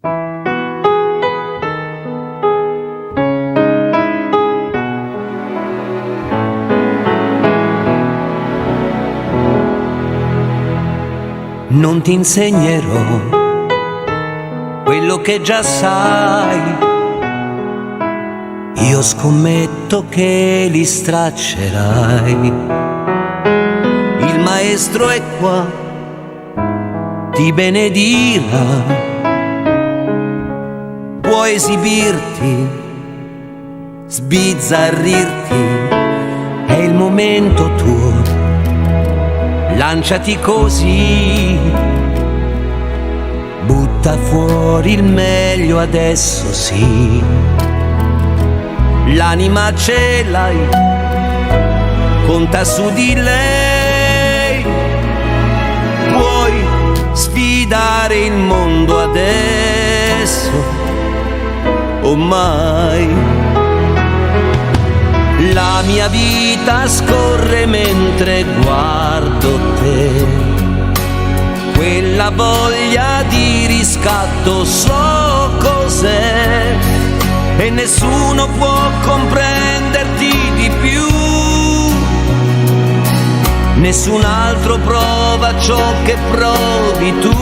Non ti insegnerò quello che già sai, io scommetto che li straccerai. Il maestro è qua, ti benedirà, puoi esibirti, sbizzarrirti, è il momento tuo. Lanciati così, butta fuori il meglio adesso sì. L'anima ce l'hai, conta su di lei. Puoi sfidare il mondo adesso o mai. La mia vita scorre mentre guardo te, quella voglia di riscatto so cos'è e nessuno può comprenderti di più. Nessun altro prova ciò che provi tu.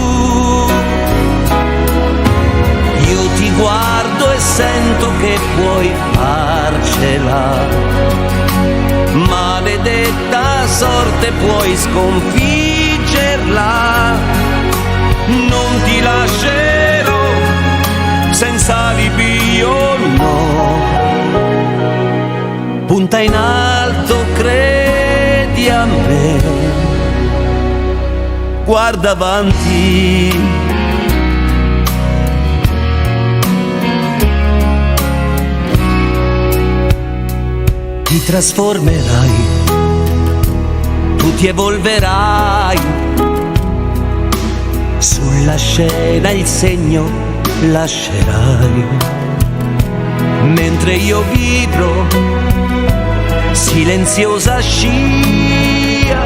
Io ti guardo e sento che puoi farcela, maledetta sorte puoi sconfiggerla. Non ti lascerò senza alibi, io no. Punta in alto, credi a me, guarda avanti. Ti trasformerai, tu ti evolverai, sulla scena il segno lascerai, mentre io vivrò silenziosa scia,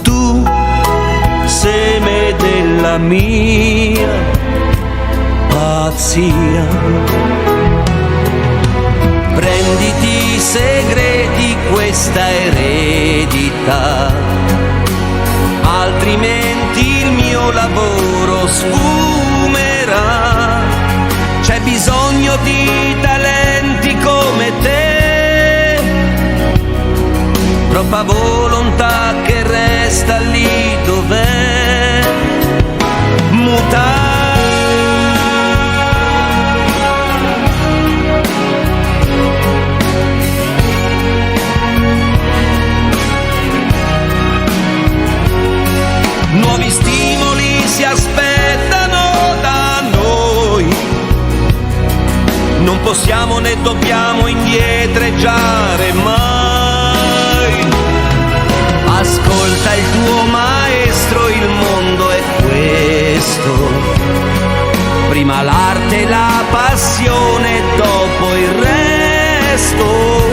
tu seme della mia pazzia. Prenditi i segreti questa eredità, altrimenti il mio lavoro sfumerà. C'è bisogno di talenti come te, troppa volontà che resta lì dov'è, mutare. Nuovi stimoli si aspettano da noi, non possiamo né dobbiamo indietreggiare mai. Ascolta il tuo maestro, il mondo è questo, prima l'arte e la passione, dopo il resto.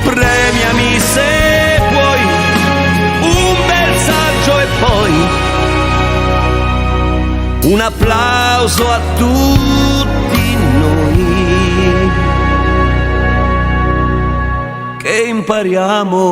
Premiami se puoi, un bel saggio e poi un applauso a tutti noi che impariamo.